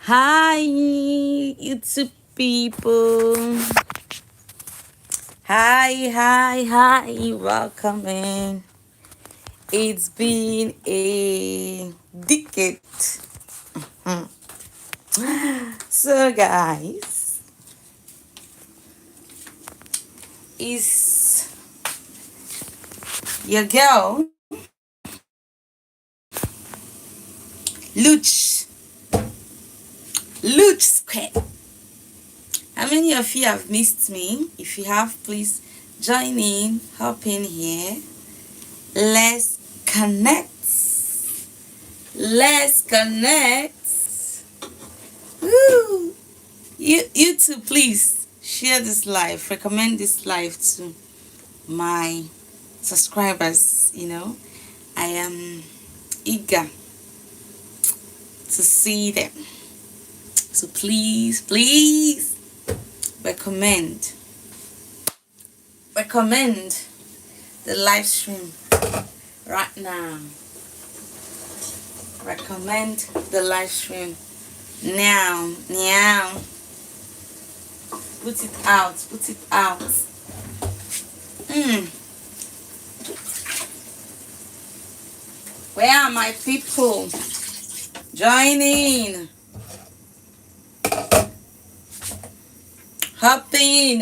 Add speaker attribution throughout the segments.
Speaker 1: Hi, YouTube people. Hi. Welcome in. It's been a decade. Hmm. So, guys, is your girl Luch Square. How many of you have missed me? If you have, please join in, hop in here. Let's connect. Let's connect. Woo! You too, please share this live, recommend this live to my subscribers. I am eager to see them. So please recommend the live stream right now. Recommend the live stream now. Put it out. Mm. Where are my people? Join in. Hop in.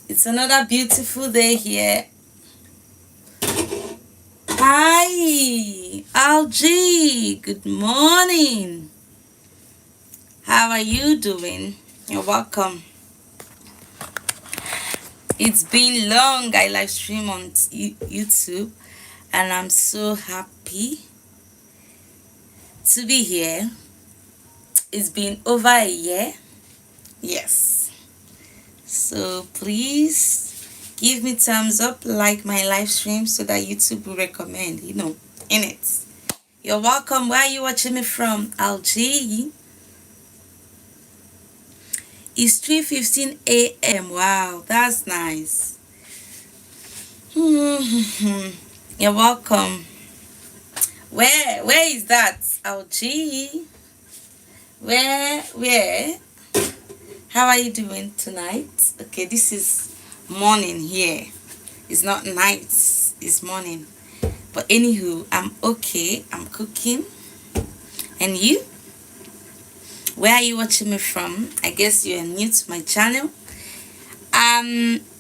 Speaker 1: It's another beautiful day here. Hi, Algie. Good morning. How are you doing? You're welcome. It's been long. I live stream on YouTube, and I'm so happy to be here. It's been over a year. Yes. So please give me thumbs up, like my live stream so that YouTube will recommend, in it. You're welcome. Where are you watching me from? Algie. It's 3:15 a.m. Wow, that's nice. You're welcome. Where is that? Algie. Where? How are you doing tonight? Okay, this is morning here. It's not night, it's morning. But anywho, I'm okay. I'm cooking. And you? Where are you watching me from? I guess you are new to my channel.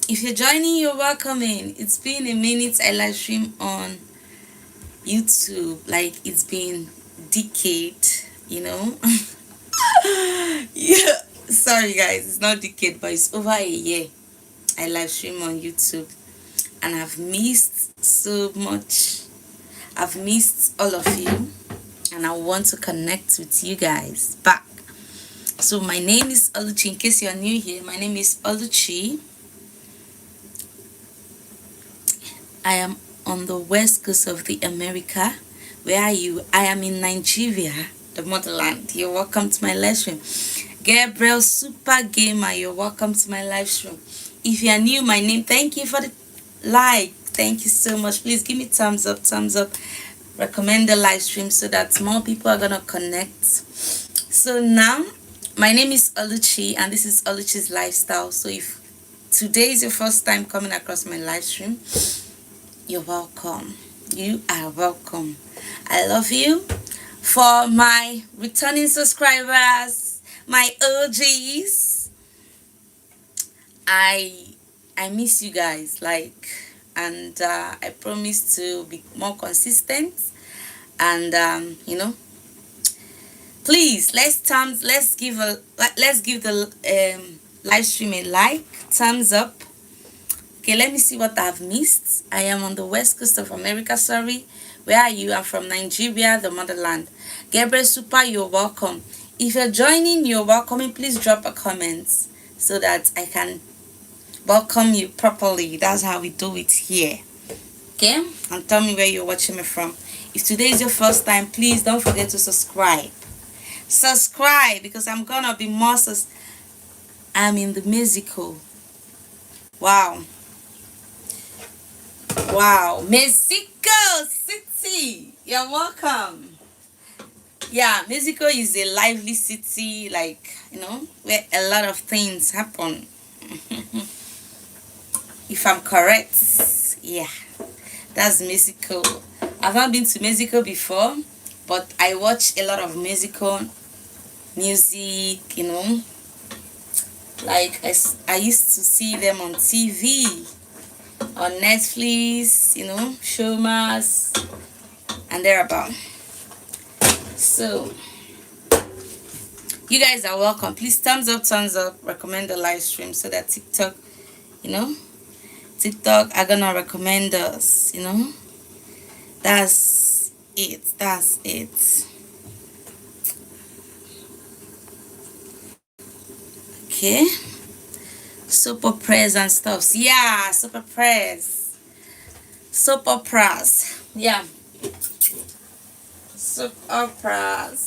Speaker 1: If you're joining, you're welcome in. It's been a minute I live stream on YouTube. Like, it's been decade, Yeah. Sorry guys, it's not decade, but it's over a year I live stream on YouTube. And I've missed so much. I've missed all of you. And I want to connect with you guys back. So my name is Oluchi. In case you're new here, my name is Oluchi. I am on the west coast of the America. Where are you? I am in Nigeria, the motherland. You're welcome to my live stream. Gabriel Super Gamer, you're welcome to my live stream. If you are new, my name, thank you for the like. Thank you so much. Please give me thumbs up. Recommend the live stream so that more people are gonna connect. So now, my name is Oluchi and this is Oluchi's Lifestyle. So if today is your first time coming across my live stream, you're welcome. You are welcome. I love you. For my returning subscribers, my OGs, I miss you guys, and I promise to be more consistent. And please let's give the live stream a like, thumbs up. Okay, let me see what I've missed. I am on the west coast of America. Sorry. Where are you? I'm from Nigeria, the motherland. Gabriel Super, you're welcome. If you're joining, you're welcome. Please drop a comment so that I can welcome you properly. That's how we do it here. Okay? And tell me where you're watching me from. If today is your first time, please don't forget to subscribe. Subscribe, because I'm gonna be more I'm in the Mexico. Wow, Mexico City. You're welcome. Yeah, Mexico is a lively city, like, where a lot of things happen. If I'm correct, yeah, that's Mexico. I've not been to Mexico before, but I watch a lot of Mexico music, like I used to see them on TV, on Netflix, Showmas, and thereabout. So, you guys are welcome. Please thumbs up, recommend the live stream so that you know, TikTok are gonna recommend us, That's it. That's it. Okay. Soap operas and stuff. Yeah, soap operas. Soap operas. Yeah. Soap operas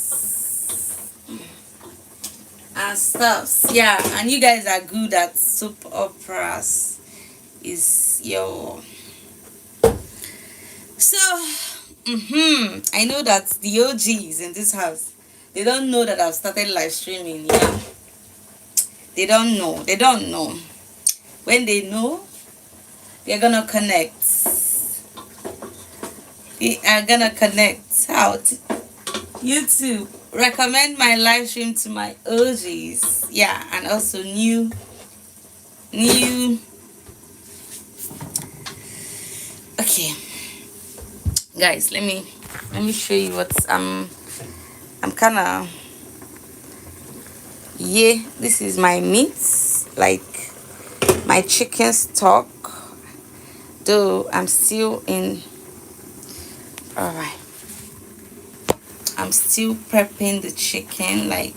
Speaker 1: and stuff. Yeah, and you guys are good at soap operas. Is your so I know that the OGs in this house, they don't know that I've started live streaming. Yeah. They don't know. They don't know. When they know, they're gonna connect. They are gonna connect out. YouTube, recommend my live stream to my OGs. Yeah, and also new. Okay, guys, let me show you what I'm kind of. Yeah, this is my meat, like my chicken stock. Though I'm still in. All right. I'm still prepping the chicken, like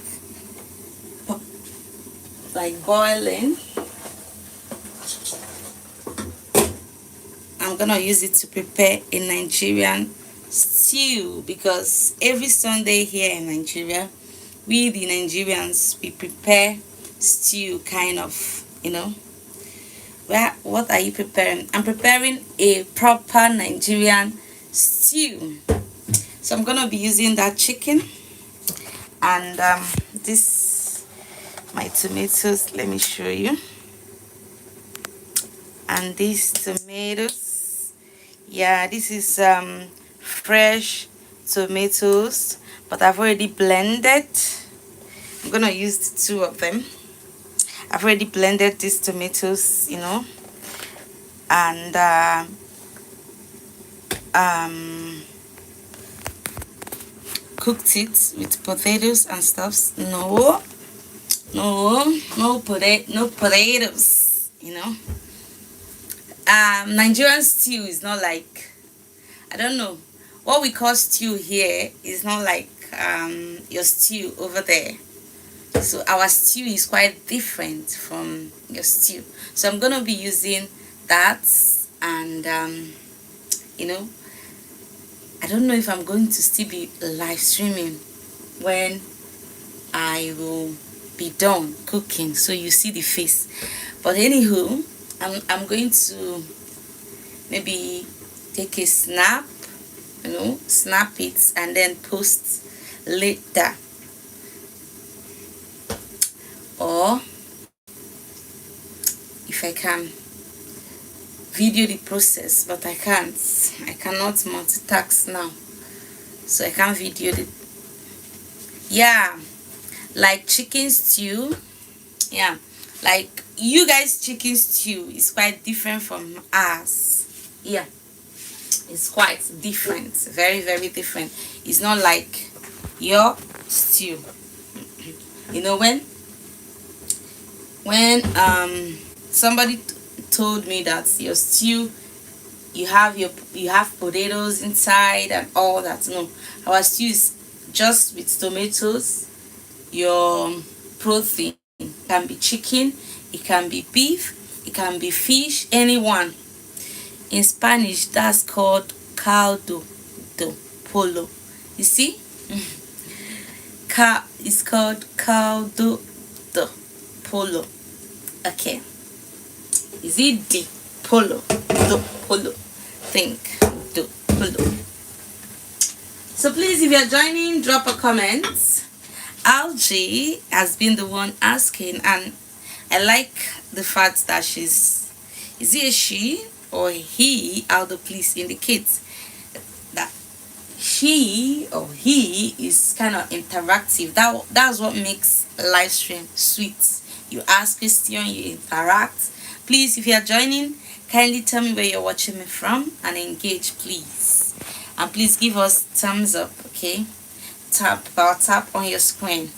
Speaker 1: boiling. I'm gonna use it to prepare a Nigerian stew, because every Sunday here in Nigeria, we the Nigerians, we prepare stew, kind of, What are you preparing? I'm preparing a proper Nigerian stew. So I'm gonna be using that chicken and this, my tomatoes. Let me show you. And these tomatoes, yeah, this is fresh tomatoes, but I've already blended. I'm gonna use the two of them. I've already blended these tomatoes, and cooked it with potatoes and stuff. No potatoes, Nigerian stew is not like, I don't know, what we call stew here is not like your stew over there. So our stew is quite different from your stew. So I'm gonna be using that, and I don't know if I'm going to still be live streaming when I will be done cooking, so you see the face. But anywho, I'm going to maybe take a snap, snap it and then post later. Or if I can video the process, but I cannot multitask now, so I can't video the, yeah, like chicken stew. Yeah, like you guys, chicken stew is quite different from us. Yeah, it's quite different, very very different. It's not like your stew. When somebody told me that your stew, you have potatoes inside and all that. No, our stew is just with tomatoes. Your protein can be chicken, it can be beef, it can be fish, anyone. In Spanish, that's called caldo de pollo. You see? It's called caldo de pollo. Okay. Is it the polo? The polo. Think. The polo. So please, if you're joining, drop a comment. Algie has been the one asking, and I like the fact that she's, is it a she or he? Aldo, please indicate that she or he is kind of interactive. That's what makes live stream sweet. You ask question, you interact. Please, if you are joining, kindly tell me where you're watching me from and engage, please. And please give us thumbs up, okay? Tap on your screen.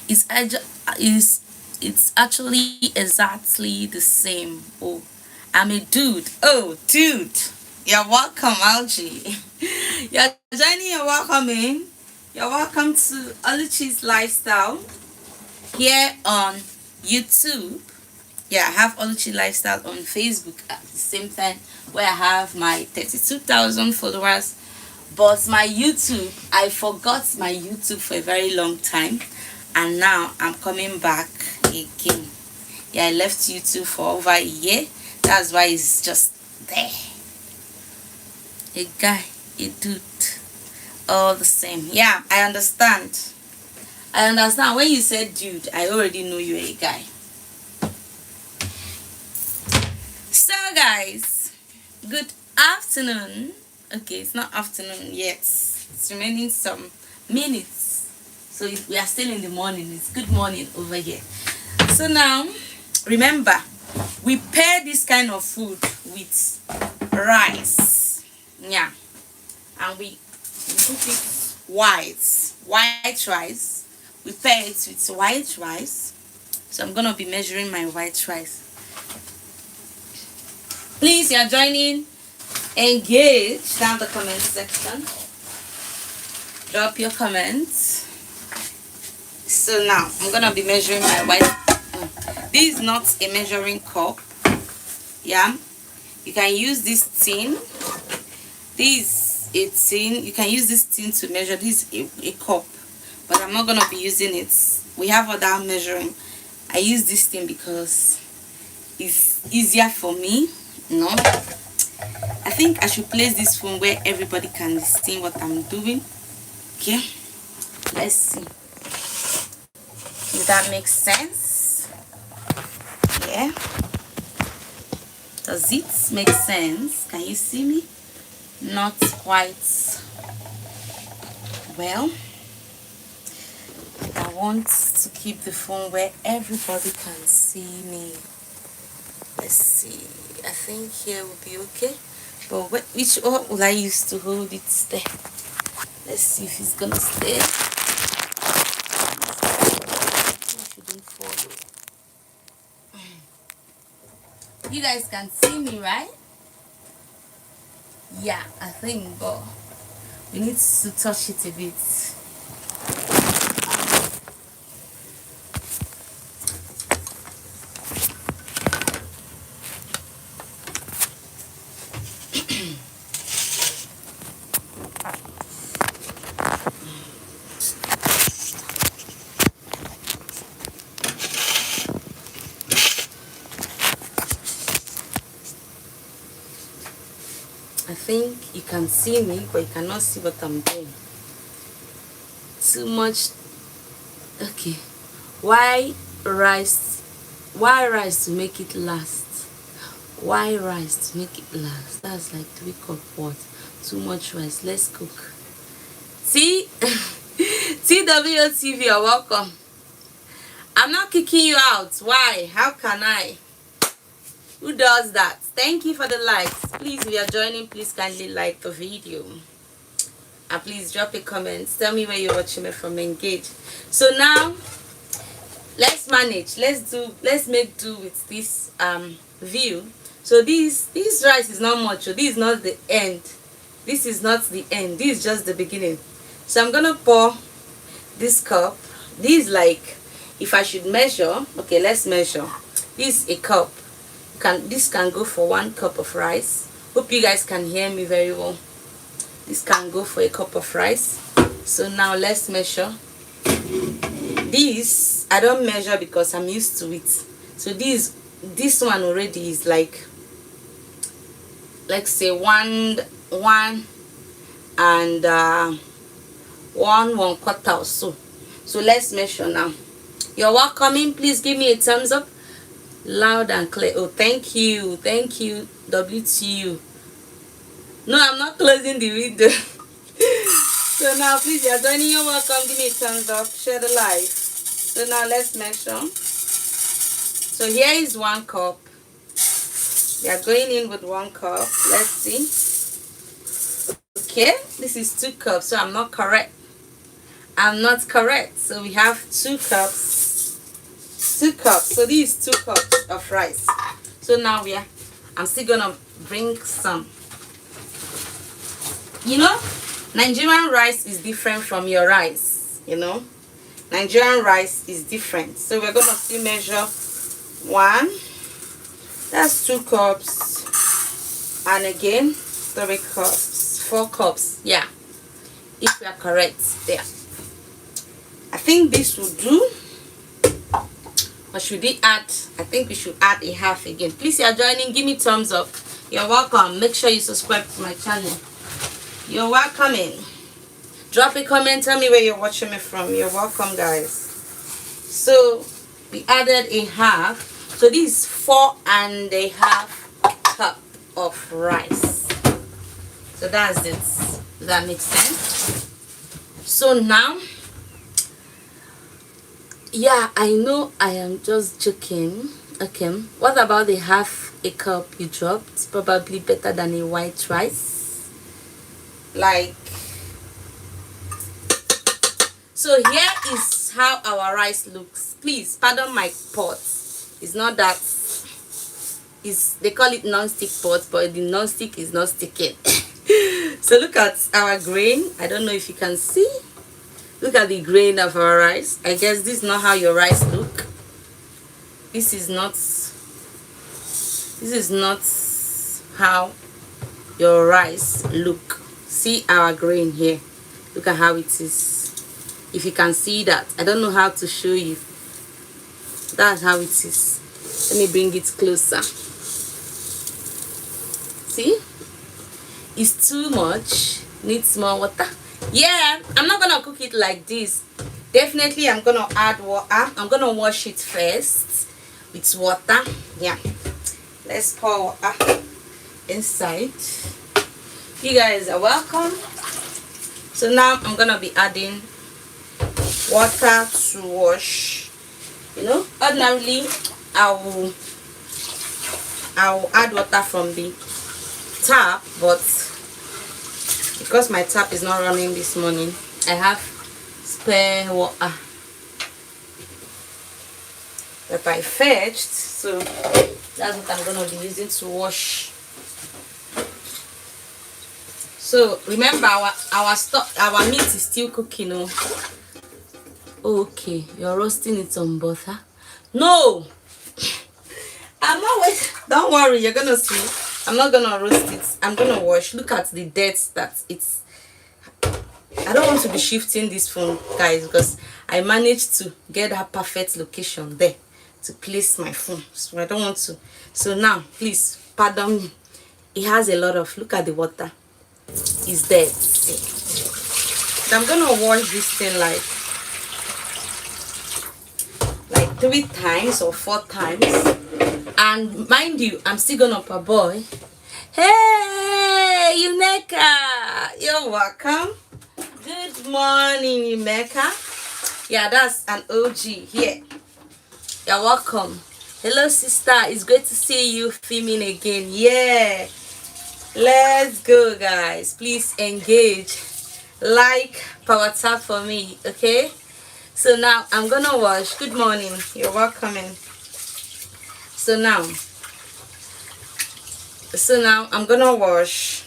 Speaker 1: It's actually exactly the same. Oh, I'm a dude. Oh, dude, you're welcome, Algie. You're joining, you're welcome in. You're welcome to Oluchi's Lifestyle here on YouTube. Yeah, I have Oluchi Lifestyle on Facebook at the same time, where I have my 32,000 followers. But my YouTube, I forgot my YouTube for a very long time, and now I'm coming back again. Yeah, I left YouTube for over a year. That's why it's just there. A guy, a dude, all the same. Yeah, I understand. When you said dude, I already know you're a guy. So guys, good afternoon. Okay, it's not afternoon yet. It's remaining some minutes. So we are still in the morning. It's good morning over here. So now, remember, we pair this kind of food with rice. Yeah. And we cook it white rice. We pair it with white rice. So I'm going to be measuring my white rice. Please, you're joining, engage down the comment section. Drop your comments. So now I'm gonna be measuring my white. This is not a measuring cup. Yeah, you can use this tin. This is a tin. You can use this tin to measure. This is a cup, but I'm not gonna be using it. We have other measuring. I use this thing because it's easier for me. No, I think I should place this phone where everybody can see what I'm doing. Okay, let's see if that makes sense. Yeah, does it make sense? Can you see me? Not quite well. I want to keep the phone where everybody can see me. Let's see. I think here will be okay. But which one will I use to hold it there? Let's see if it's gonna stay. I shouldn't fall. You guys can see me, right? Yeah, I think, but we need to touch it a bit. I think you can see me, but you cannot see what I'm doing. Too much. Okay. Why rice to make it last? Why rice to make it last? That's like 3 cups what? Too much rice. Let's cook. See? TWOTV, you're welcome. I'm not kicking you out. Why? How can I? Who does that? Thank you for the likes. Please, if you're joining, please kindly like the video. And please drop a comment. Tell me where you're watching me from. Engage. So now, let's manage. Let's make do with this view. So this rice is not much. So this is not the end. This is not the end. This is just the beginning. So I'm gonna pour this cup. This is like, if I should measure, okay, let's measure. This is a cup. This can go for 1 cup of rice. Hope you guys can hear me very well. This can go for a cup of rice. So now let's measure. This I don't measure because I'm used to it. So this one already is like, let's say one and 1/4 or so. So let's measure now. You're welcoming. Please give me a thumbs up, loud and clear. Oh, thank you, WTU. No, I'm not closing the video. So now please, you're joining, you're welcome. Give me a thumbs up, share the live. So now let's measure. So here is 1 cup. We are going in with 1 cup. Let's see. Okay, this is 2 cups, so I'm not correct. So we have 2 cups. 2 cups. So this is 2 cups of rice. So now I'm still gonna bring some. You know, Nigerian rice is different from your rice. You know, Nigerian rice is different. So we're gonna still measure 1. That's 2 cups. And again, 3 cups. 4 cups. Yeah. If we are correct there. I think this will do. Or should we add? I think we should add a half again. Please, you're joining, give me thumbs up. You're welcome. Make sure you subscribe to my channel. You're welcome in. Drop a comment, tell me where you're watching me from. You're welcome, guys. So we added a half. So this is 4.5 cup of rice. So that's it. Does that make sense? So now, yeah, I know I am just joking. Okay, what about the half a cup you dropped? Probably better than a white rice. Like, so here is how our rice looks. Please pardon my pot. It's not that, they call it non-stick pot, but the non-stick is not sticking. So look at our grain. I don't know if you can see. Look at the grain of our rice. I guess this is not how your rice look. This is not how your rice look. See our grain here. Look at how it is. If you can see that. I don't know how to show you. That's how it is. Let me bring it closer. See? It's too much. Needs more water. Yeah, I'm not gonna cook it like this. Definitely I'm gonna add water. I'm gonna wash it first with water. Yeah, let's pour water inside. You guys are welcome. So now I'm gonna be adding water to wash. You know, ordinarily I will add water from the tap, but because my tap is not running this morning, I have spare water that I fetched, so that's what I'm gonna be using to wash. So remember, our meat is still cooking. Oh, okay, you're roasting it on butter. No, I'm not waiting. Don't worry, you're gonna see. I'm not gonna roast it. I'm gonna wash. Look at the dirt that it's. I don't want to be shifting this phone, guys, because I managed to get that perfect location there to place my phone. So I don't want to. So now, please pardon me. It has a lot of. Look at the water. It's there. See. So I'm gonna wash this thing like 3 times or 4 times. And mind you, I'm still gonna parboil. Hey, Yumeka, you're welcome. Good morning, Yumeka. Yeah, that's an OG here. You're welcome. Hello, sister. It's great to see you filming again. Yeah, let's go, guys. Please engage, like, power tap for me, okay? So now I'm gonna wash. Good morning. You're welcome. So now I'm gonna wash.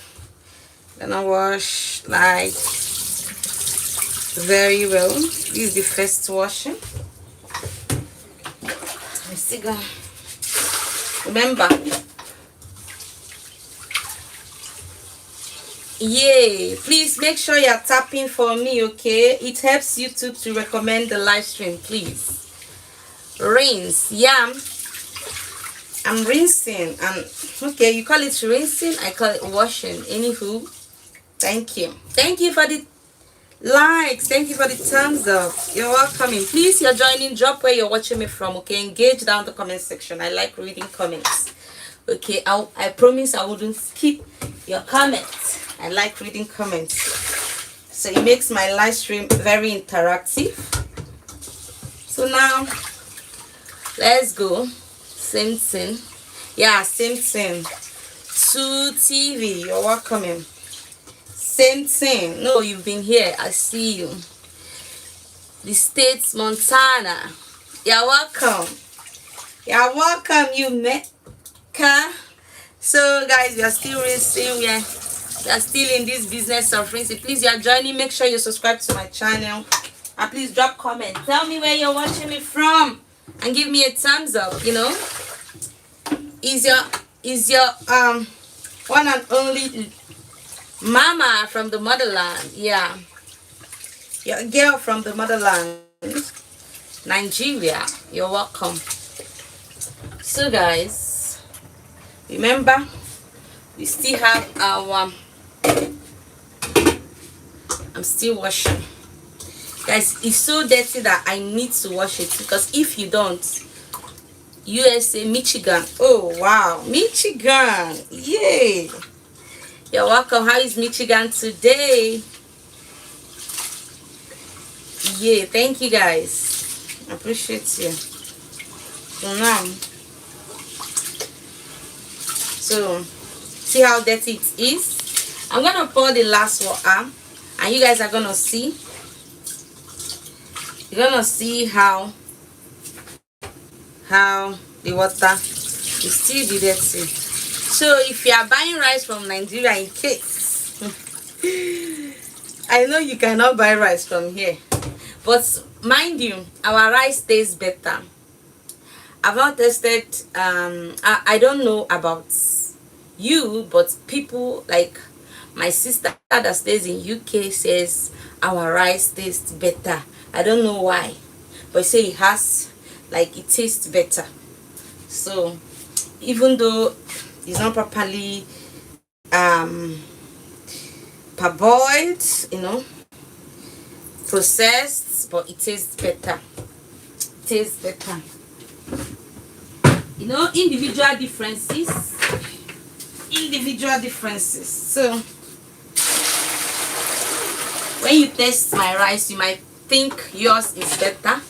Speaker 1: Like very well. This is the first washing. I'm still gonna remember. Yay, please make sure you're tapping for me, okay? It helps YouTube to recommend the live stream, please. Rinse. Yeah, I'm rinsing. And okay, you call it rinsing, I call it washing. Anywho, Thank you. Thank you for the likes. Thank you for the thumbs up. You're welcome. Please, you're joining. Drop where you're watching me from. Okay, engage down the comment section. I like reading comments. Okay, I promise I wouldn't skip your comments. I like reading comments. So it makes my live stream very interactive. So now, let's go. Same thing. Yeah, same thing. To TV. You're welcome. Same thing. No, you've been here. I see you. The States, Montana. You're welcome. You're welcome, you Mecca. So, guys, we are still racing. We are still in this business of racing. Please, you are joining. Make sure you subscribe to my channel. And please drop comment. Tell me where you're watching me from. And give me a thumbs up, you know. Is your one and only mama from the motherland? Yeah, your girl from the motherland, Nigeria. You're welcome. So guys, remember we still have our I'm still washing. Guys, it's so dirty that I need to wash it, because if you don't, USA, Michigan. Oh wow, Michigan. Yay. You're welcome. How is Michigan today? Yeah, thank you guys. I appreciate you. So see how dirty it is. I'm gonna pour the last water, and you guys are gonna see. You're gonna see how the water is still be dirty. So if you are buying rice from Nigeria, in case I know you cannot buy rice from here, but mind you, our rice tastes better. I've not tested I don't know about you, but people like my sister that stays in UK says our rice tastes better. I don't know why, but say it has, like, it tastes better. So even though it's not properly parboiled, you know, processed, but it tastes better. It tastes better. You know, individual differences. So when you taste my rice, you might think yours is better.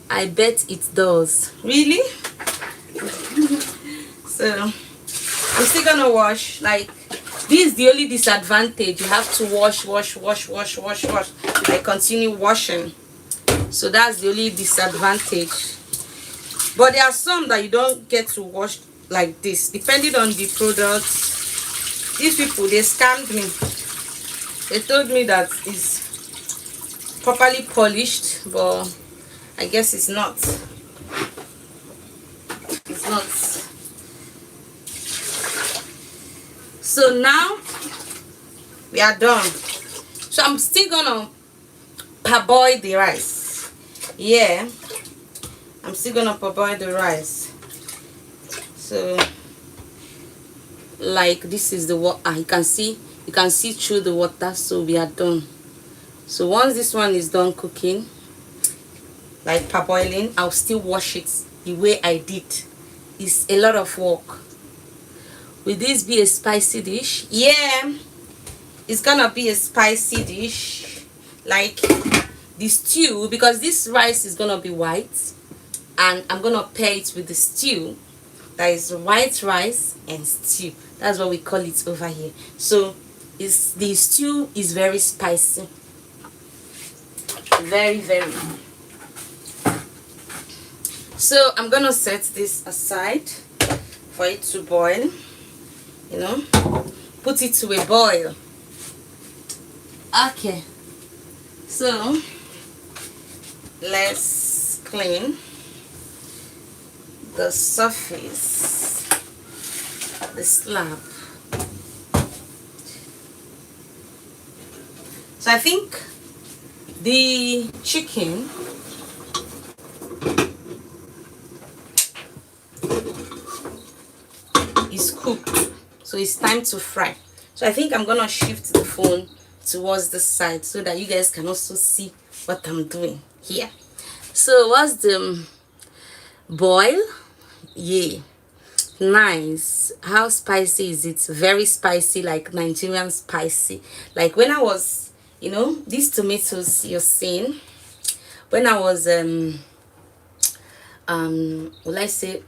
Speaker 1: I bet it does. Really? So I'm still gonna wash. Like, this is the only disadvantage. You have to wash. Like, continue washing. So that's the only disadvantage. But there are some that you don't get to wash like this, depending on the product. These people, they scammed me. They told me that it's properly polished, but I guess it's not. It's not. So now we are done. So I'm still gonna parboil the rice. Yeah, I'm still gonna parboil the rice. So like, this is the water. You can see through the water. So we are done. So once this one is done cooking, like parboiling, I'll still wash it the way I did. It's a lot of work. Will this be a spicy dish? Yeah, it's gonna be a spicy dish, like the stew, because this rice is gonna be white, and I'm gonna pair it with the stew. That is white rice and stew. That's what we call it over here. So the stew is very spicy. Very. So I'm gonna set this aside for it to boil. You know, put it to a boil. Okay, so let's clean the surface, the slab. So I think the chicken is cooked, so it's time to fry. So I think I'm gonna shift the phone towards the side so that you guys can also see what I'm doing here. So what's the boil? Yeah, nice. How spicy is it? Very spicy, like Nigerian spicy. Like when I was, these tomatoes you're seeing, when I was will I say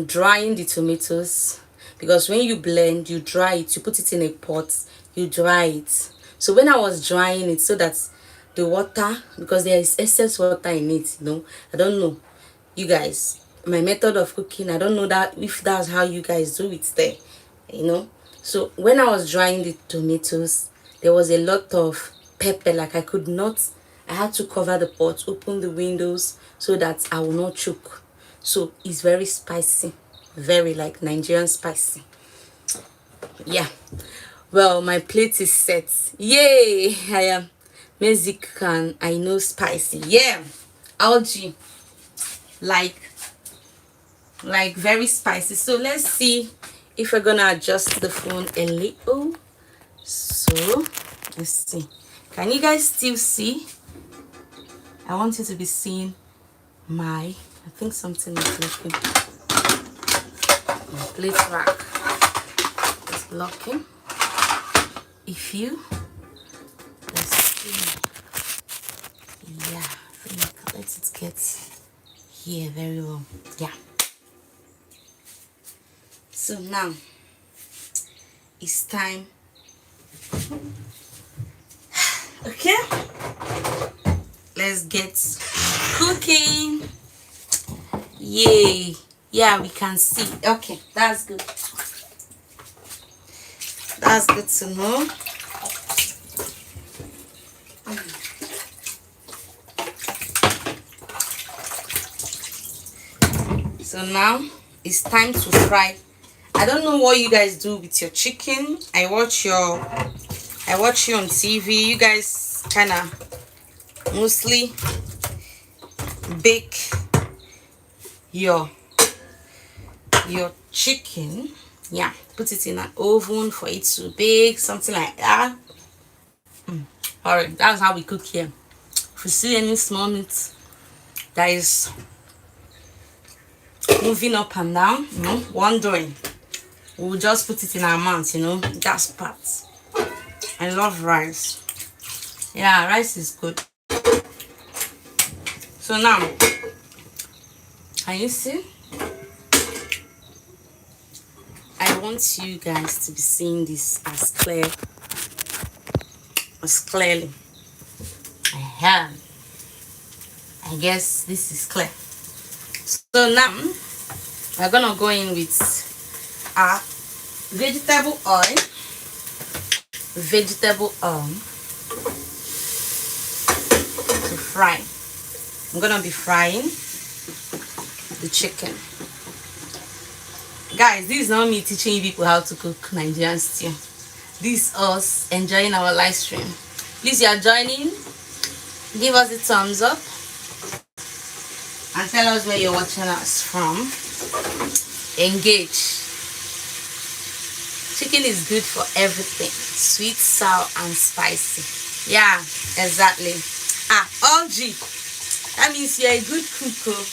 Speaker 1: drying the tomatoes, because when you blend, you dry it, you put it in a pot, you dry it. So when I was drying it, so that the water, because there is excess water in it, I don't know, you guys, my method of cooking, I don't know that if that's how you guys do it there, so when I was drying the tomatoes, there was a lot of pepper. Like I had to cover the pot, open the windows so that I will not choke. So it's very spicy, very like Nigerian spicy. Yeah, well, my plate is set. Yay, I am Mexican, I know spicy. Yeah, algae, like very spicy. So let's see if we're gonna adjust the phone a little. So let's see, can you guys still see? I want you to be seeing I think something is looking. My plate rack is blocking. If you, let's see, yeah, I think let it get here very well. Yeah, so now it's time. Okay, let's get cooking. Yay, yeah, we can see. Okay, that's good. That's good to know. So now it's time to fry. I don't know what you guys do with your chicken. I watch you on TV. You guys kind of mostly bake your chicken. Yeah, put it in an oven for it to bake, something like that. All right, that's how we cook here. If you see any small meat that is moving up and down, wondering, we'll just put it in our mouth. That's part. I love rice. Yeah, rice is good. So now, can you see? I want you guys to be seeing this as clearly. I guess this is clear. So now we're gonna go in with our vegetable oil to fry. I'm gonna be frying the chicken. Guys, this is not me teaching you people how to cook Nigerian stew. This is us enjoying our live stream. Please, you are joining, give us a thumbs up and tell us where you're watching us from. Engage. Chicken is good for everything, sweet, sour, and spicy. Yeah, exactly. Algie, that means you're a good cook.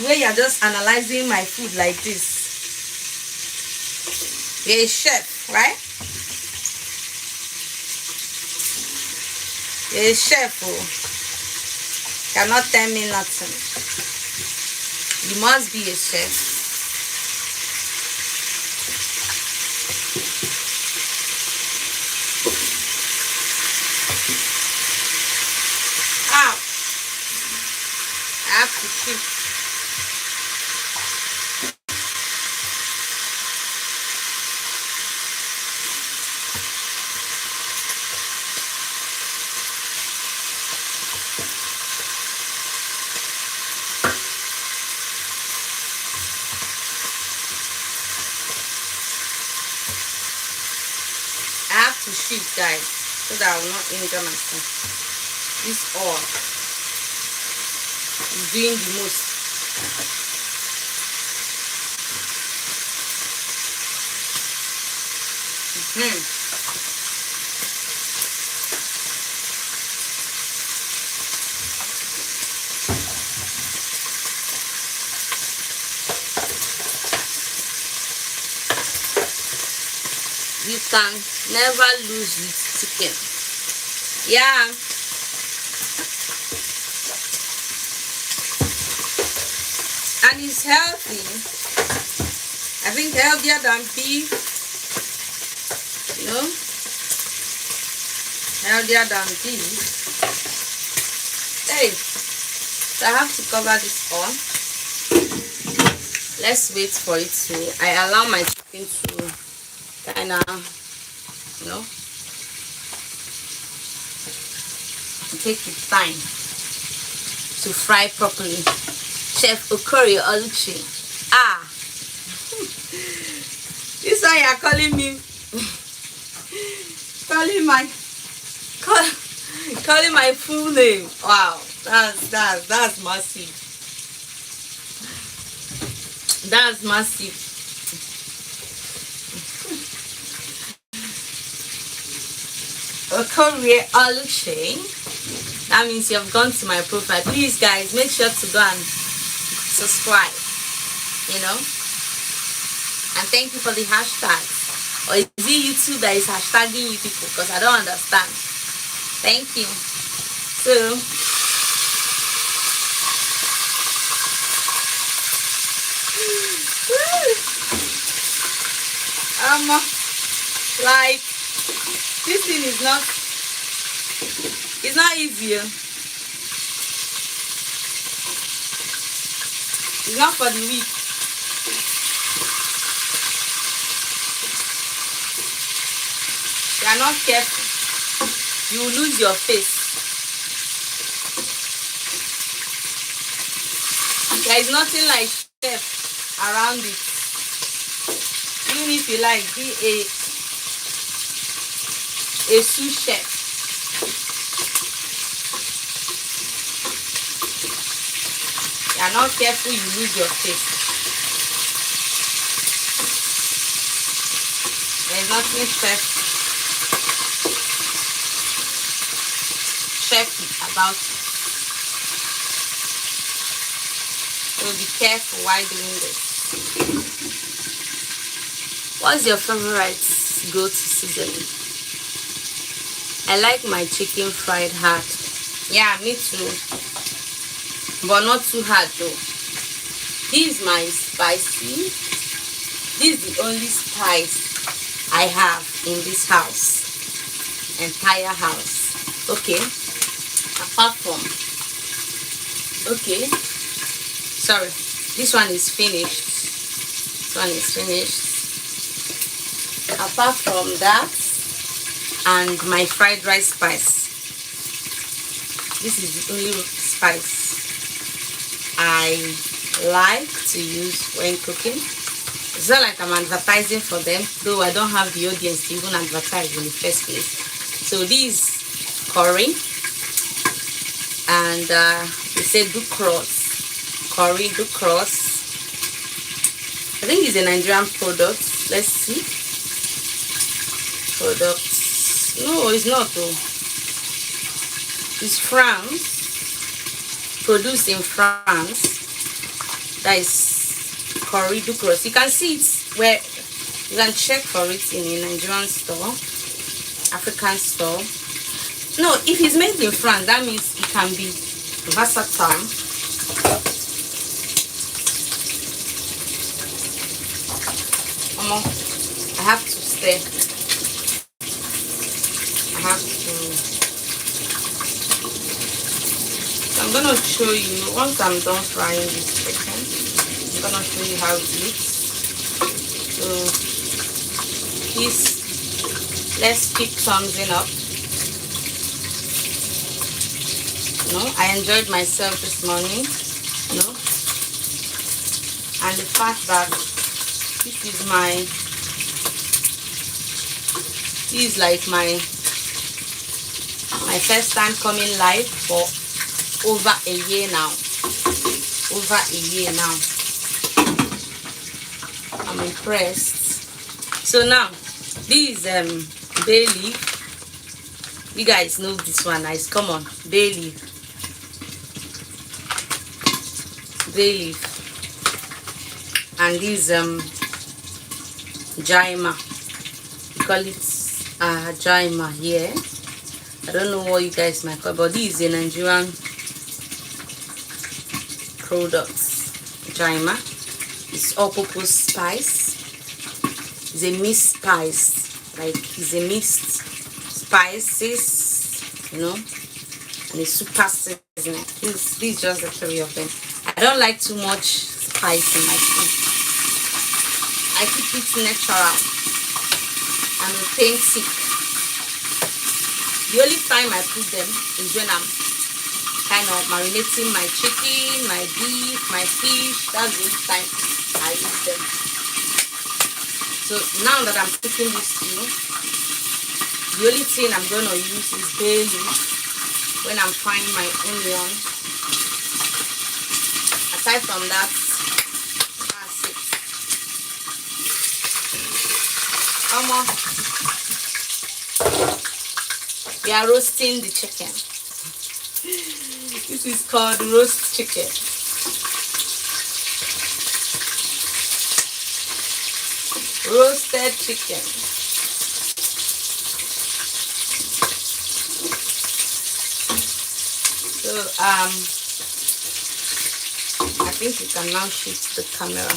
Speaker 1: Where you're just analyzing my food like this. You're a chef, right? You're a chef. Cannot tell me nothing. You must be a chef. I have to shift. I have to shift, guys, so that I will not injure myself. This oil is doing the most. Hmm. You can never lose with chicken. Yeah. And it's healthy. I think healthier than beef. You know? Healthier than beef. Hey, so I have to cover this on. Let's wait for it to. I allow my chicken to kind of, you know, take its time to fry properly. Chef Oluchi. Ah, this one you are calling me, calling my full name. Wow, that's massive. That's massive. Oluchi. That means you have gone to my profile. Please, guys, make sure to go and subscribe. You know, and thank you for the hashtags. Or is it YouTube that is hashtagging you people? Because I don't understand. Thank you. So, like, this thing is not, it's not easy. It's not for the weak. You are not careful, you will lose your face. There is nothing like chef around it. Even if you like, be a sous chef. You are not careful, you lose your face. There is nothing chefy about it. So be careful while doing this. What's your favorite go-to seasoning? I like my chicken fried hard. Yeah, me too. But not too hard though. This is my spicy. This is the only spice I have in this house. Entire house. Okay. Apart from. Okay. Sorry. This one is finished. This one is finished. Apart from that, and my fried rice spice. This is the only spice I like to use when cooking. It's not like I'm advertising for them, though I don't have the audience to even advertise in the first place. So this curry, and they say do cross. Curry do cross. I think it's a Nigerian product. Let's see. Products. No, it's not though. It's France. Produced in France. That is curry do cross. You can see it where you can check for it in a Nigerian store, African store. No, if it's made in France, that means it can be versatile. I have to stir. I have to. So I'm gonna show you once I'm done frying this chicken. I'm gonna show you how it looks. So please, let's keep thumbsing up. I enjoyed myself this morning. And the fact that this is like my first time coming live for over a year now. I'm impressed. So now This bay leaf. You guys know this one nice. Come on, bay leaf. Bay leaf. And this jaima. We call it jaima here. I don't know what you guys might call it, but this is a Nigerian product. Jaima. It's all-purpose spice. It's a mixed spice. Like it's a mixed spices, you know, and it's super seasoning. This is just the three of them. I don't like too much spice in my food. I keep it natural and authentic. The only time I put them is when I'm kind of marinating my chicken, my beef, my fish. That's the only time I use them. So now that I'm cooking this stew, the only thing I'm going to use is bay leaf when I'm frying my onion. Aside from that, that's it. Come on. We are roasting the chicken. This is called roast chicken. Roasted chicken. So I think you can now shift the camera.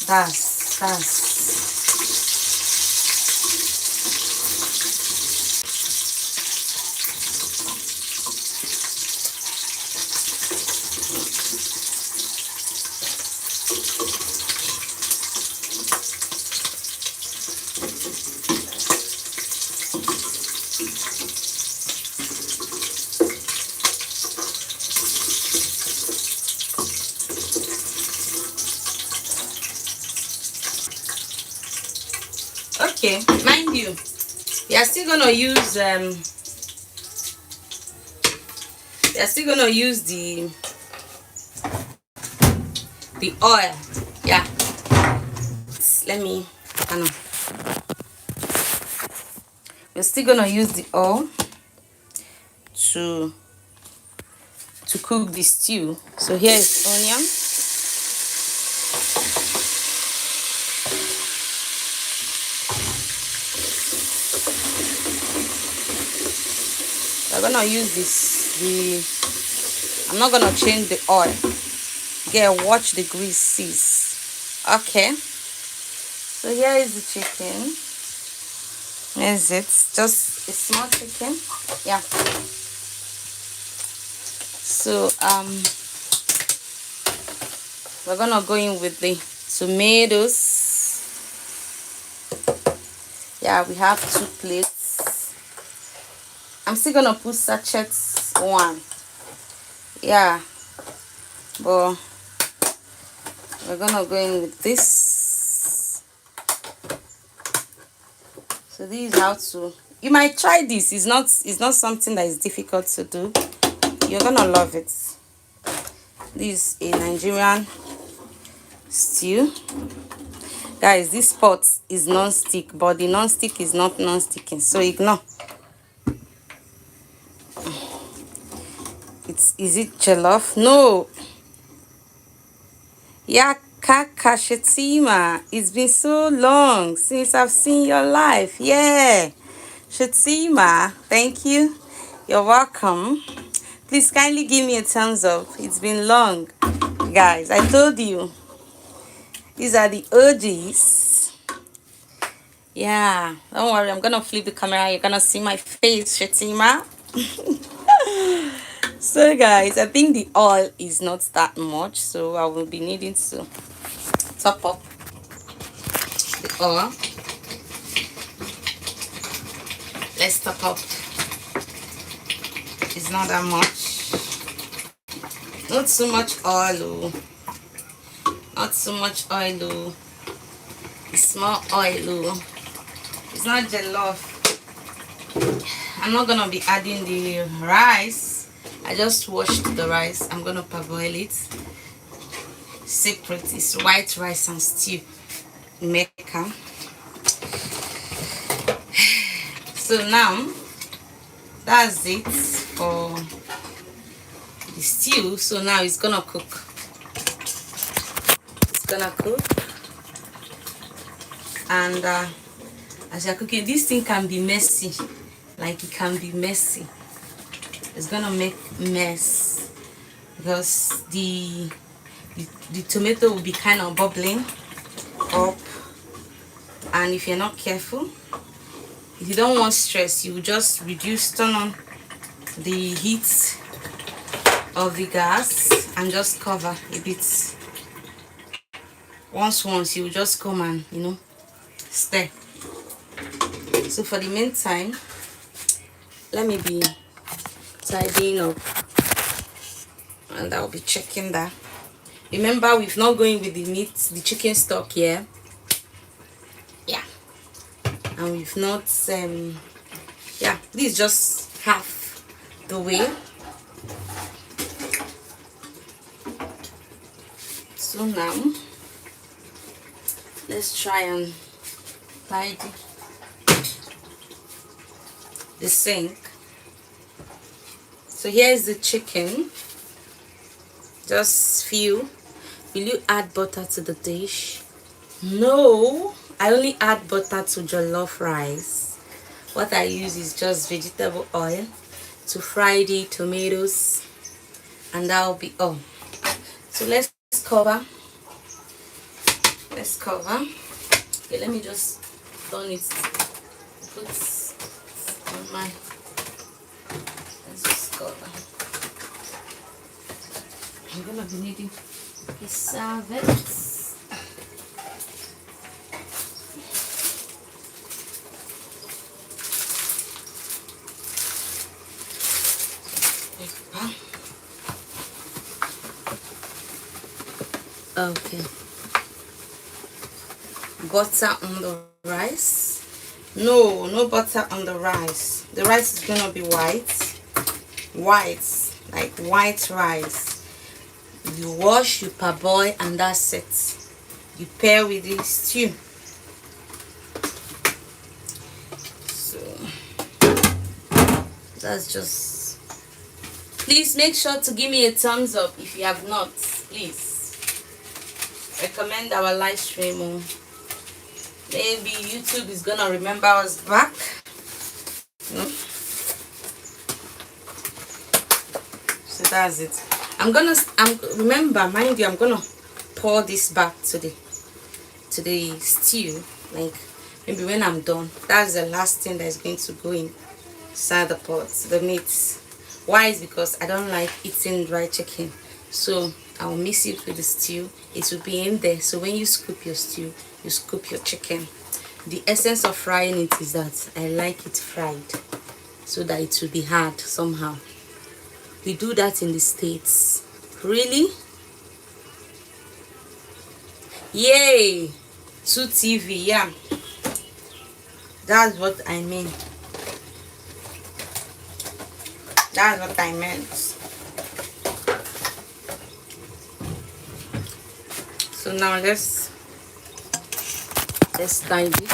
Speaker 1: That's okay. Mind you, we are still gonna use the oil. Yeah, let me we're still gonna use the oil to cook the stew. So here is onion. We're gonna use I'm not gonna change the oil. Get watch the grease seize. Okay. So here is the chicken. Is it just a small chicken? Yeah. So we're gonna go in with the tomatoes. Yeah, we have 2 plates. I'm still gonna put sachets 1. Yeah, but we're gonna go in with this. So this is how to, you might try this. It's not something that is difficult to do. You're gonna love it. This is a Nigerian stew. Guys, this pot is non-stick, but the non-stick is not non-sticking, so ignore. Is it jollof? No. Yeah, Kaka Shetima. It's been so long since I've seen your life. Yeah. Shetima, thank you. You're welcome. Please kindly give me a thumbs up. It's been long. Guys, I told you. These are the OGs. Yeah. Don't worry, I'm gonna flip the camera. You're gonna see my face, Shetima. So guys, I think the oil is not that much, so I will be needing to top up the oil. Let's top up It's not that much. Not so much oil. Not so much oil. It's more oil. It's not jollof. I'm not gonna be adding the rice. I just washed the rice. I'm gonna parboil it separate. It's white rice and stew maker. So now that's it for the stew. So now it's gonna cook. It's gonna cook, and as you're cooking, this thing can be messy. Like, it can be messy. It's gonna make mess because the tomato will be kind of bubbling up, and if you're not careful, if you don't want stress, you just turn on the heat of the gas and just cover a bit. Once you just come and stir. So for the meantime, let me be tidying up, and I'll be checking that. Remember, we've not going with the meat, the chicken stock here. Yeah, and we've not yeah, this is just half the way. So now let's try and tidy the sink. So here's the chicken. Just feel. Will you add butter to the dish? No, I only add butter to jollof rice. What I use is just vegetable oil to fry the tomatoes, and that'll be all. So let's cover. Okay, let me just turn it. Put on my. Let's just cover. I'm gonna be needing a serviette. Okay. Butter on the rice. No butter on the rice. The rice is gonna be white, like white rice. You wash, you parboil, and that's it. You pair with the stew. So that's just. Please make sure to give me a thumbs up if you have not. Please recommend our live stream. Maybe YouTube is gonna remember us back. So that's it. Remember, mind you, I'm gonna pour this back to the stew. Like, maybe when I'm done, that's the last thing that is going to go inside the pot, the meat. Why? Is because I don't like eating dry chicken, so I'll mix it with the stew. It will be in there, so when you scoop your stew, you scoop your chicken. The essence of frying it is that I like it fried, so that it will be hard somehow. We do that in the States. Really? Yay! 2TV, yeah. That's what I mean. That's what I meant. So now let's tidy.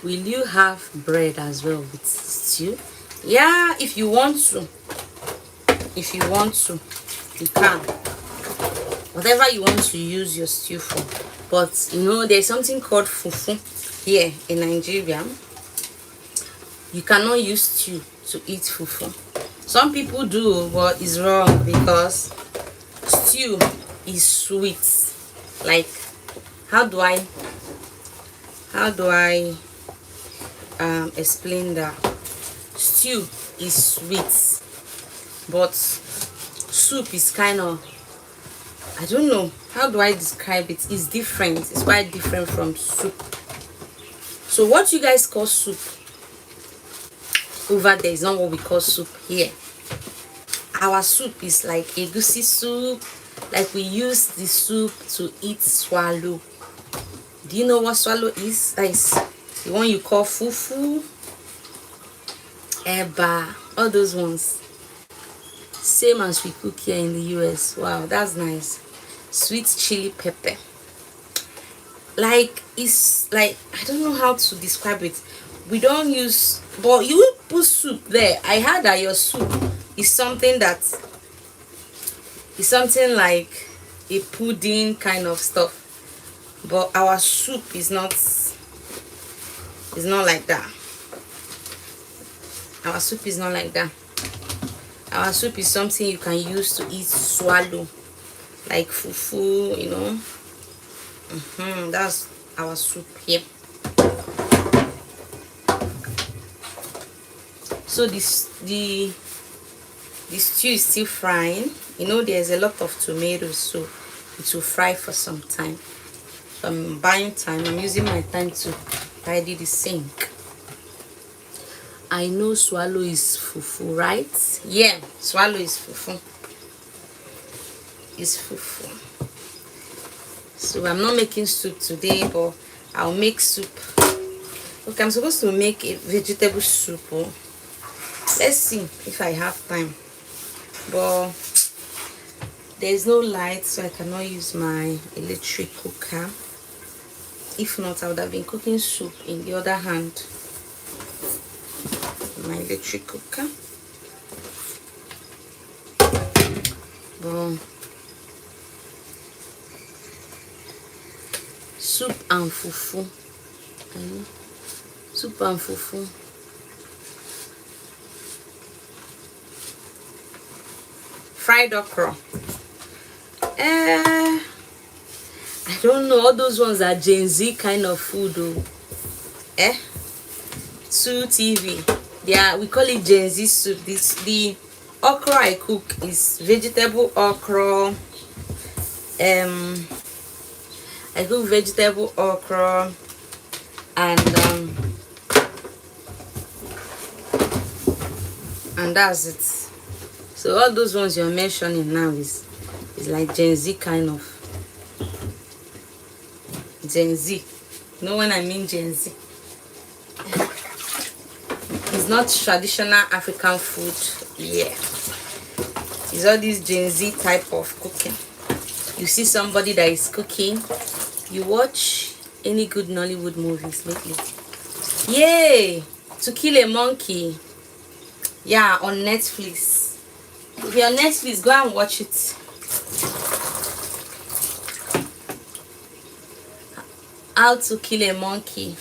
Speaker 1: Will you have bread as well with stew? Yeah, if you want to. If you want to, you can. Whatever you want to use your stew for. But you know, there's something called fufu here in Nigeria. You cannot use stew to eat fufu. Some people do, but it's wrong because stew is sweet. Like, how do I explain that? Stew is sweet, but soup is kind of, I don't know, how do I describe it? It's different. It's quite different from soup. So what you guys call soup over there is not what we call soup here. Our soup is like egusi soup. Like, we use the soup to eat swallow. Do you know what swallow is? That is the one you call fufu, eba, all those ones. Same as we cook here in the US. Wow, that's nice. Sweet chili pepper. Like, it's like, I don't know how to describe it. We don't use, but you will put soup there. I heard that your soup is something that is something like a pudding kind of stuff. But our soup is not like that. Our soup is not like that. Our soup is something you can use to eat swallow, like fufu, you know. That's our soup here. So the stew is still frying. You know, there's a lot of tomatoes, so it will fry for some time. So I'm buying time. I'm using my time to tidy the sink. I know swallow is fufu, right? Yeah, swallow is fufu. It's fufu. So I'm not making soup today, but I'll make soup. Okay, I'm supposed to make a vegetable soup. Oh. Let's see if I have time. But there's no light, so I cannot use my electric cooker. If not, I would have been cooking soup in the other hand. My electric cooker. But soup and fufu. Soup and fufu. Fried okra. I don't know, all those ones are Gen Z kind of food though. 2TV. Yeah, we call it Gen Z soup. The okra I cook is vegetable okra. I cook vegetable okra and that's it. So all those ones you're mentioning now is like Gen Z kind of. Gen Z. You know when I mean Gen Z? It's not traditional African food. Yeah. It's all this Gen Z type of cooking. You see somebody that is cooking. You watch any good Nollywood movies lately? Yay! To Kill a Monkey. Yeah, on Netflix. If you're on Netflix, go and watch it. How to Kill a Monkey.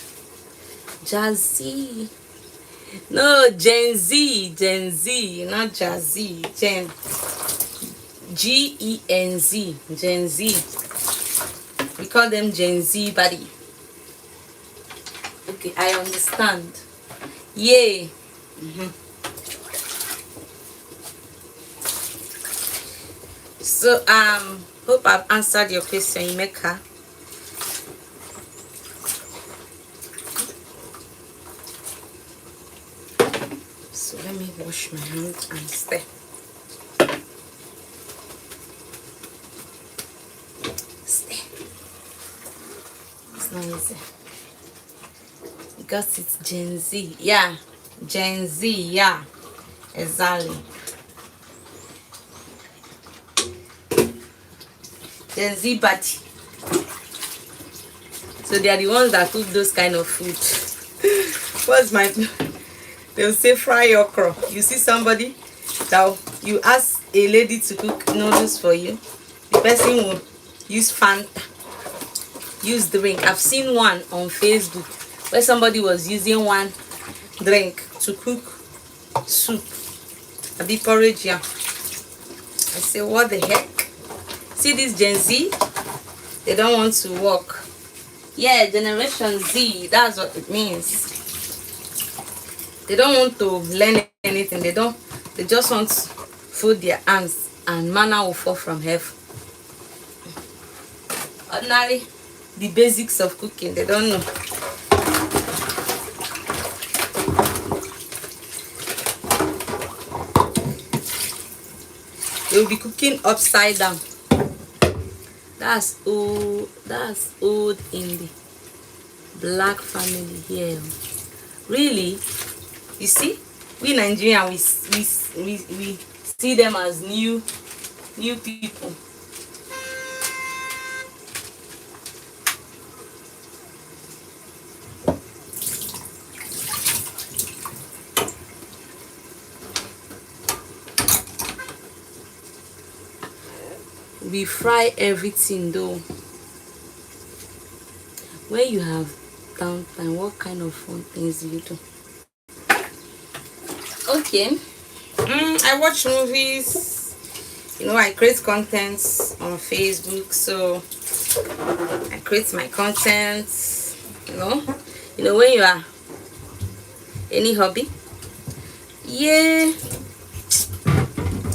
Speaker 1: Jazzy. No, Gen Z. Gen Z, not Jazzy. Gen. Genz. Gen Z. We call them Gen Z buddy. Okay, I understand. Yay. So hope I've answered your question, Emeka. So let me wash my hands and stir. It's not easy because it's Gen Z. Yeah, Gen Z. Yeah, exactly. Gen Z party. So they are the ones that cook those kind of food. What's my they'll say fry okra. You see somebody that you ask a lady to cook noodles for you, the person will use Fanta, use drink. I've seen one on Facebook where somebody was using one drink to cook soup, a bit porridge. Yeah, I say, what the heck? See this Gen Z, they don't want to work. Yeah, Generation Z, that's what it means. They don't want to learn anything. They just want to fold their hands and manna will fall from heaven. Ordinarily, the basics of cooking, they don't know. They will be cooking upside down. That's old in the black family here. Really? You see, we Nigerian, we see them as new people. We fry everything though. When you have downtime, what kind of fun things do you do? Okay, I watch movies. You know, I create content on Facebook, so I create my content. You know when you are any hobby. Yeah,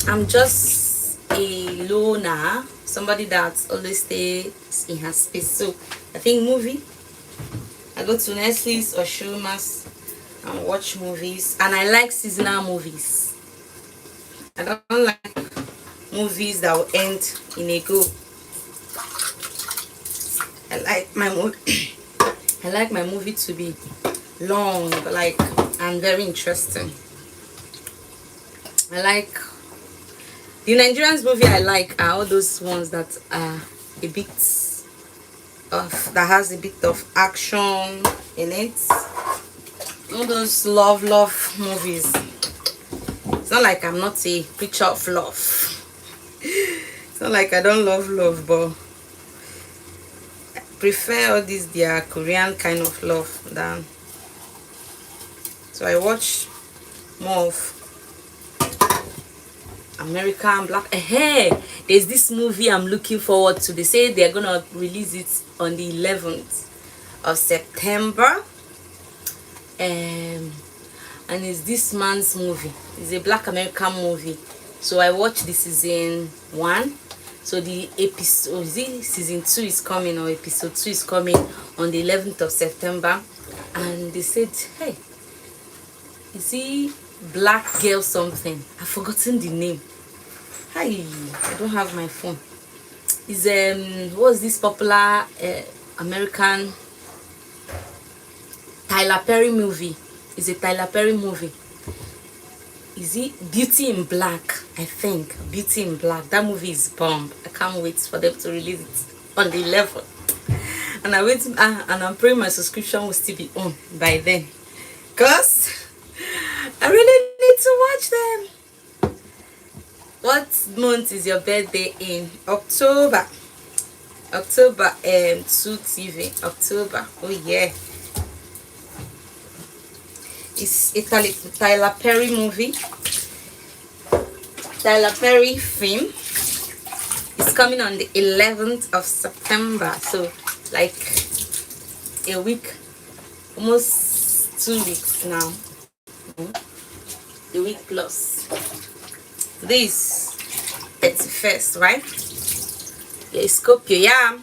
Speaker 1: I'm just a loner, somebody that always stays in her space. So I think movie, I go to Netflix or Showmas and watch movies, and I like seasonal movies. I don't like movies that will end in a go. I like my movie I like my movie to be long, like, and very interesting. I like the Nigerians movie I like are all those ones that are a bit that has a bit of action in it. All those love movies. It's not like I'm not a preacher of love. It's not like I don't love, but I prefer all these their Korean kind of love than. So I watch more of American black. Hey, there's this movie I'm looking forward to. They say they're gonna release it on the 11th of September. And it's this man's movie. It's a black American movie. So I watched the season 1. So the episode, season 2 is coming, or episode 2 is coming on the 11th of September. And they said, hey, is he black girl something? I've forgotten the name. Hi, I don't have my phone. Is what's this popular American Tyler Perry movie? It's a Tyler Perry movie. Is it Beauty in Black? I think Beauty in Black. That movie is bomb. I can't wait for them to release it on the 11th. And and I'm praying my subscription will still be on by then, cause I really need to watch them. What month is your birthday in? October. 2 TV. October. Oh yeah. It's a Tyler Perry movie. Tyler Perry film. It's coming on the 11th of September. So like a week, almost 2 weeks now. A week plus. This 31st, right? Yeah, Scorpio, yeah.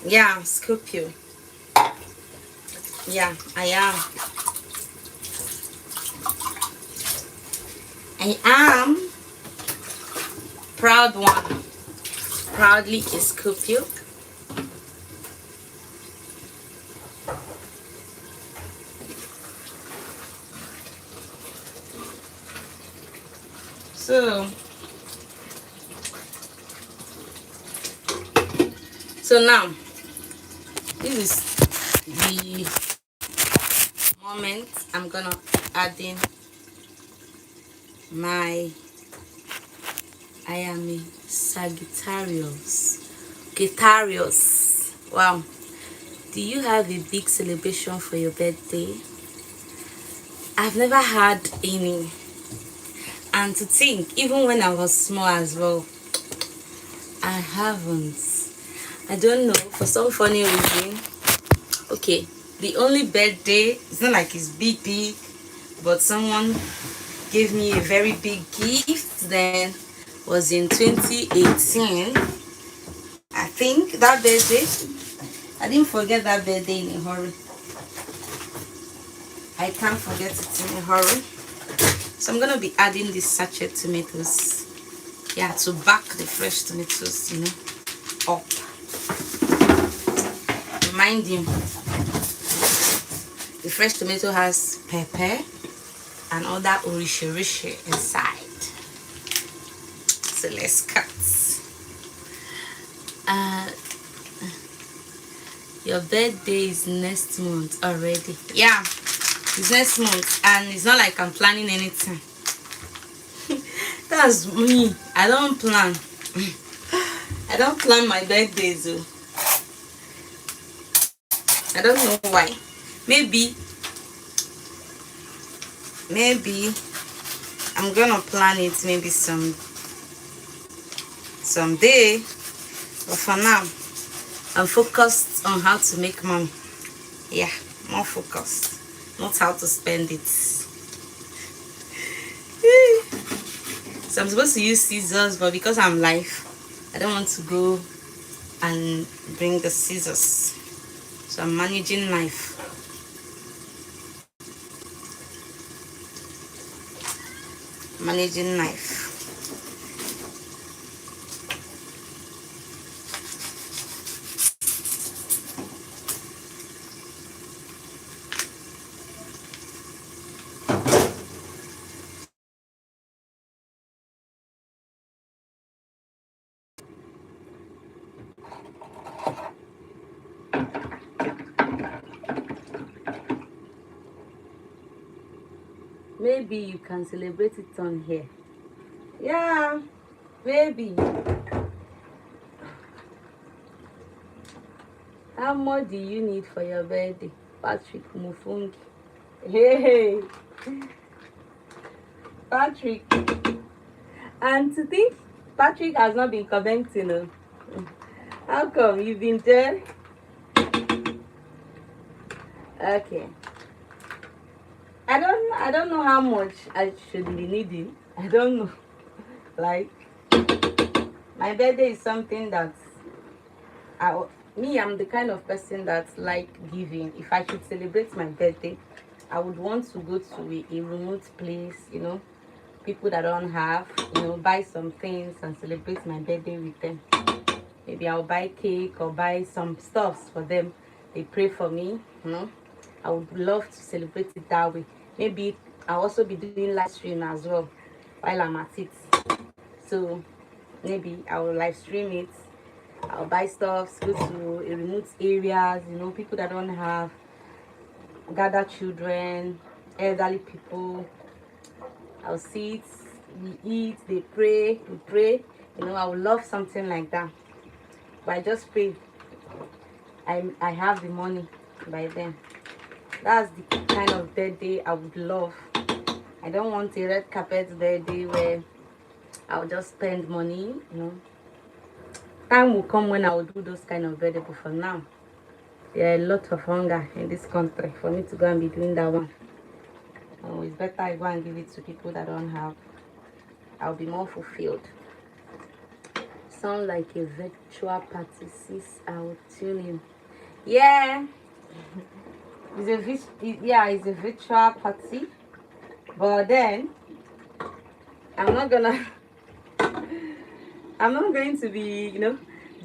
Speaker 1: Yeah, Scorpio. Yeah, I am. I am proud one. Proudly a Scorpio. So now this is the moment, I'm gonna add in my I am a Sagittarius. Sagittarius. Wow. Do you have a big celebration for your birthday? I've never had any. And to think, even when I was small as well, I haven't. I don't know, for some funny reason. Okay, the only birthday, it's not like it's big, but someone gave me a very big gift then was in 2018. I think that birthday, I didn't forget that birthday in a hurry. I can't forget it in a hurry. So I'm gonna be adding these sachet tomatoes, yeah, to back the fresh tomatoes, up. Mind you, the fresh tomato has pepper and other orishi inside. So let's cut. Your birthday is next month already. Yeah, it's next month, and it's not like I'm planning anything. That's me. I don't plan. I don't plan my birthdays though. I don't know why. Maybe I'm gonna plan it maybe someday, but for now I'm focused on how to make money. Yeah, more focused, not how to spend it. So I'm supposed to use scissors, but because I'm live, I don't want to go and bring the scissors, so I'm managing knife. Maybe you can celebrate it on here. Yeah, maybe. How much do you need for your birthday? Patrick Mufungi. Hey, Patrick. And to think Patrick has not been commenting. How come? You've been there? Okay. I don't know how much I should be needing. I don't know. Like, my birthday is something that I'm the kind of person that like giving. If I should celebrate my birthday, I would want to go to a remote place, people that don't have, buy some things and celebrate my birthday with them. Maybe I'll buy cake or buy some stuffs for them. They pray for me, I would love to celebrate it that way. Maybe I'll also be doing live stream as well while I'm at it. So maybe I will live stream it. I'll buy stuff, go to a remote areas, people that don't have, gather children, elderly people. I'll sit, we eat, they pray, we pray. I would love something like that. But I just pray I have the money by then. That's the kind of birthday I would love. I don't want a red carpet birthday where I'll just spend money, Time will come when I will do those kind of birthday, but for now, there are a lot of hunger in this country for me to go and be doing that one. Oh, it's better I go and give it to people that don't have. I'll be more fulfilled. Sound like a virtual party, sis. I will tune in. Yeah. It's a virtual party, but then I'm not going to be,